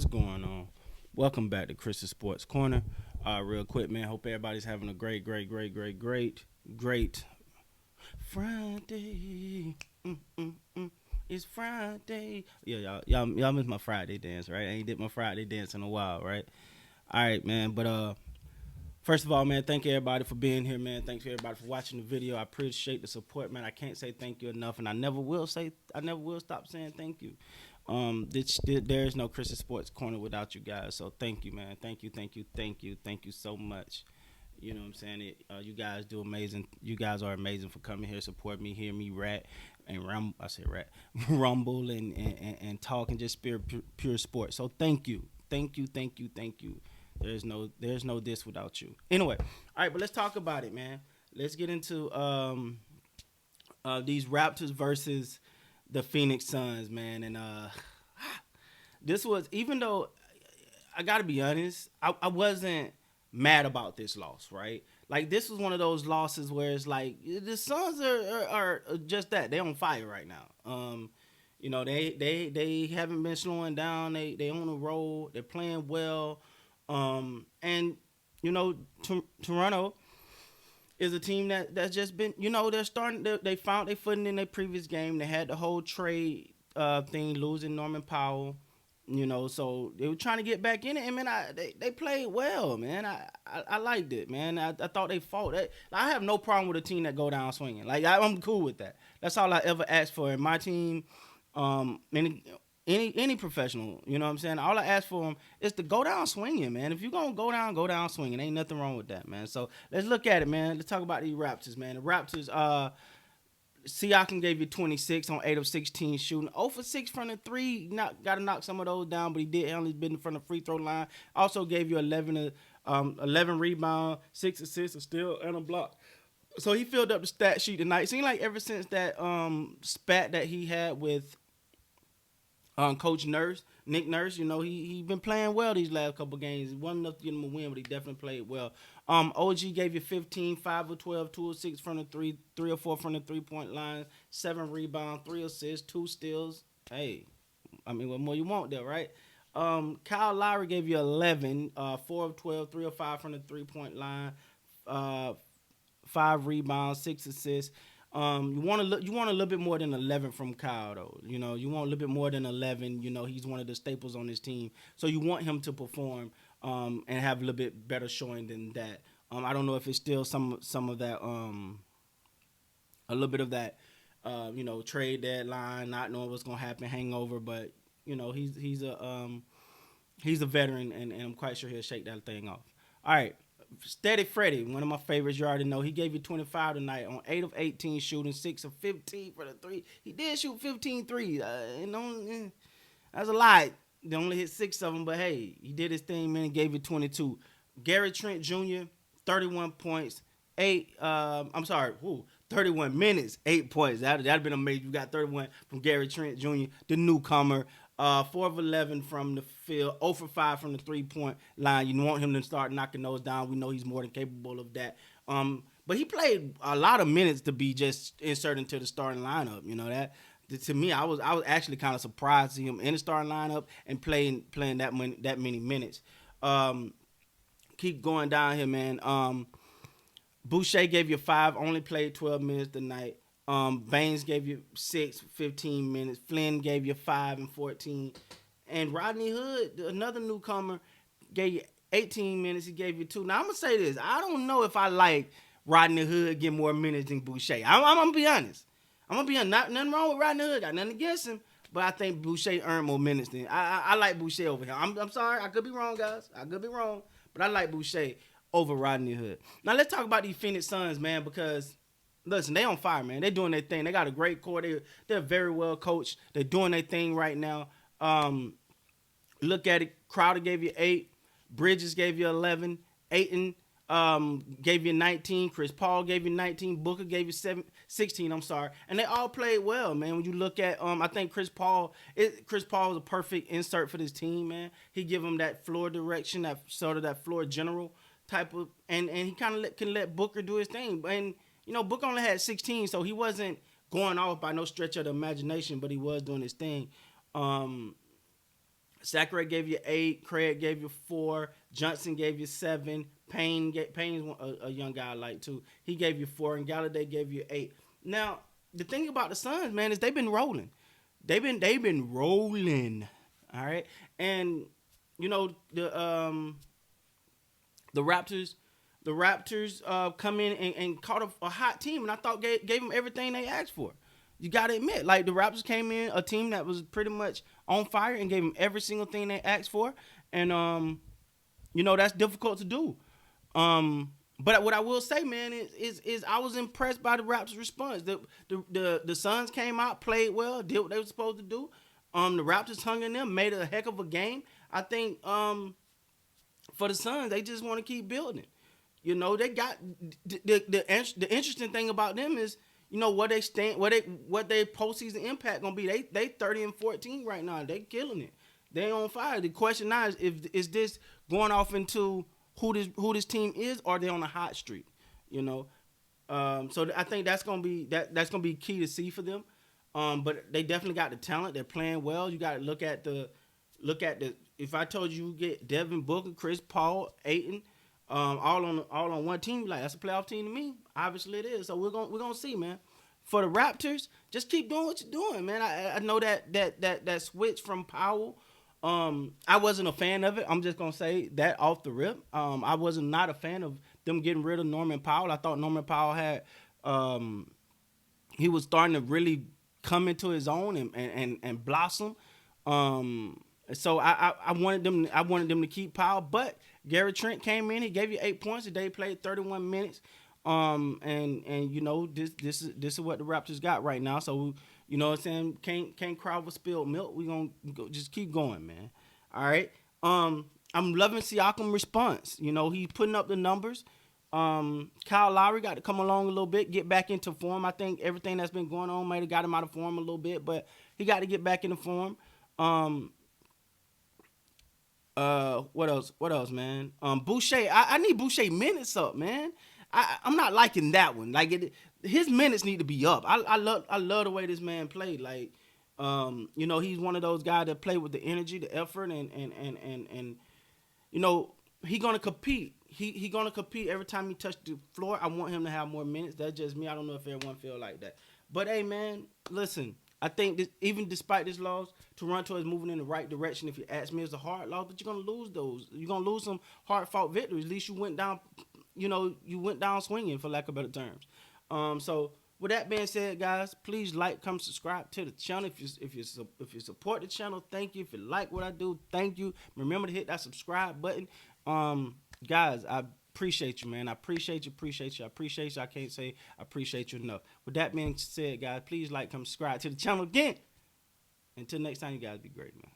What's going on? Welcome back to Chris's Sports Corner. Real quick, man. Hope everybody's having a great Friday. It's Friday. Yeah, y'all missed my Friday dance, right? I ain't did my Friday dance in a while, right? All right, man. But first of all, man, thank everybody for being here, man. Thanks for everybody for watching the video. I appreciate the support, man. I can't say thank you enough, and I never will stop saying thank you. There is no Christian Sports Corner without you guys. So thank you, man. Thank you so much. You know what I'm saying? You guys do amazing. You guys are amazing for coming here, support me, hear me rat and rum. I said rat, rumble and talk and just pure sport. So thank you. There's no this without you. Anyway, all right, but let's talk about it, man. Let's get into these Raptors versus the Phoenix Suns, man. And this was, even though I got to be honest, I wasn't mad about this loss, right? Like, this was one of those losses where it's like the Suns are just that. They're on fire right now. They haven't been slowing down. They on a roll. They're playing well. And Toronto is a team that's just been, they're starting. They found their footing in their previous game. They had the whole trade thing, losing Norman Powell. So they were trying to get back in it. And man, they played well, man. I liked it, man. I thought they fought. I have no problem with a team that go down swinging. Like, I'm cool with that. That's all I ever asked for in my team. Any professional, you know what I'm saying? All I ask for them is to go down swinging, man. If you're going to go down swinging. Ain't nothing wrong with that, man. So let's look at it, man. Let's talk about these Raptors, man. The Raptors, Siakam gave you 26 on 8 of 16 shooting. 0 for 6 from the 3. Got to knock some of those down, but he did only been in front of the free throw line. Also gave you 11 rebounds, 6 assists, a steal, and a block. So he filled up the stat sheet tonight. Seemed like ever since that spat that he had with Coach Nick Nurse, he been playing well these last couple games. He wasn't enough to get him a win, but he definitely played well. OG gave you 15, 5 of 12, 2 of 6 from the 3 or 4 from the 3-point line, 7 rebounds, 3 assists, 2 steals. Hey, I mean, what more you want there, right? Kyle Lowry gave you 11, 4 of 12, 3 of 5 from the 3-point line, 5 rebounds, 6 assists. You want a little bit more than 11 from Kyle, though. You want a little bit more than 11. He's one of the staples on this team, so you want him to perform and have a little bit better showing than that. I don't know if it's still some of that, a little bit of that, trade deadline, not knowing what's gonna happen, hangover. But he's a veteran, and I'm quite sure he'll shake that thing off. All right. Steady Freddy, one of my favorites, you already know. He gave you 25 tonight on 8 of 18 shooting, 6 of 15 for the 3. He did shoot 15 threes. That's a lot. They only hit 6 of them, but hey, he did his thing, man. He gave you 22. Gary Trent Jr., 31 points, 31 minutes, 8 points. That'd have been amazing. You got 31 from Gary Trent Jr., the newcomer. 4 of 11 from the field, 0 for 5 from the 3-point line. You want him to start knocking those down. We know he's more than capable of that. But he played a lot of minutes to be just inserted into the starting lineup. That to me, I was actually kind of surprised to see him in the starting lineup and playing that many minutes. Keep going down here, man. Boucher gave you 5, only played 12 minutes tonight. Baines gave you 6, 15 minutes. Flynn gave you 5 and 14. And Rodney Hood, another newcomer, gave you 18 minutes. He gave you 2. Now, I'm going to say this. I don't know if I like Rodney Hood get more minutes than Boucher. I'm going to be honest. Nothing wrong with Rodney Hood. Got nothing against him. But I think Boucher earned more minutes than I like Boucher over him. I'm sorry. I could be wrong, guys. I could be wrong. But I like Boucher over Rodney Hood. Now, let's talk about these Phoenix Suns, man, because listen, they on fire, man. They're doing their thing. They got a great core. They're very well coached. They're doing their thing right now. Look at it. Crowder gave you 8. Bridges gave you 11. Ayton gave you 19. Chris Paul gave you 19. Booker gave you 16. And they all played well, man. When you look at, I think Chris Paul was a perfect insert for this team, man. He give him that floor direction, that sort of that floor general type of, and he kind of can let Booker do his thing. And Booker only had 16, so he wasn't going off by no stretch of the imagination, but he was doing his thing. Sakurai gave you 8. Craig gave you 4. Johnson gave you 7. Payne's a young guy I like too. He gave you 4, and Galladay gave you 8. Now the thing about the Suns, man, is they've been rolling. They've been rolling. All right, and you know the Raptors. The Raptors come in and caught a hot team, and I thought gave them everything they asked for. You got to admit, like the Raptors came in a team that was pretty much on fire and gave them every single thing they asked for, and that's difficult to do. But what I will say, man, is I was impressed by the Raptors' response. The Suns came out, played well, did what they were supposed to do. The Raptors hung in them, made it a heck of a game. I think for the Suns, they just want to keep building. They got the interesting thing about them is what they stand, what their postseason impact gonna be. They 30-14 right now. They killing it. They on fire. The question now is if is this going off into who this team is, or are they on a hot streak? So I think that's gonna be that's gonna be key to see for them. But they definitely got the talent. They're playing well. You got to look at the. If I told you get Devin Booker, Chris Paul, Ayton, all on one team, like that's a playoff team to me. Obviously it is. So we're gonna see, man. For the Raptors, just keep doing what you're doing, man. I know that switch from Powell. I wasn't a fan of it. I'm just gonna say that off the rip. I wasn't not a fan of them getting rid of Norman Powell. I thought Norman Powell had he was starting to really come into his own and blossom. So I wanted them to keep Powell, but Gary Trent came in. He gave you 8 points a day. Played 31 minutes. This is what the Raptors got right now. So what I'm saying, can't cry over spilled milk. We gonna just keep going, man. All right. I'm loving Siakam response. He's putting up the numbers. Kyle Lowry got to come along a little bit, get back into form. I think everything that's been going on might have got him out of form a little bit, but he got to get back into form. What else, man? Boucher. I need Boucher minutes up, man. I'm not liking that one. Like his minutes need to be up. I love the way this man played. Like, he's one of those guys that play with the energy, the effort, and he gonna compete. He gonna compete every time he touch the floor. I want him to have more minutes. That's just me. I don't know if everyone feel like that. But hey, man, listen. I think even despite this loss, Toronto is moving in the right direction. If you ask me, it's a hard loss, but you're gonna lose those. You're gonna lose some hard-fought victories. At least you went down, swinging, for lack of better terms. So with that being said, guys, please like, comment, subscribe to the channel. If you support the channel, thank you. If you like what I do, thank you. Remember to hit that subscribe button. Guys, I appreciate you, man. I appreciate you. I appreciate you. I can't say I appreciate you enough. With that being said, guys, please like, comment, subscribe to the channel again. Until next time, you guys be great, man.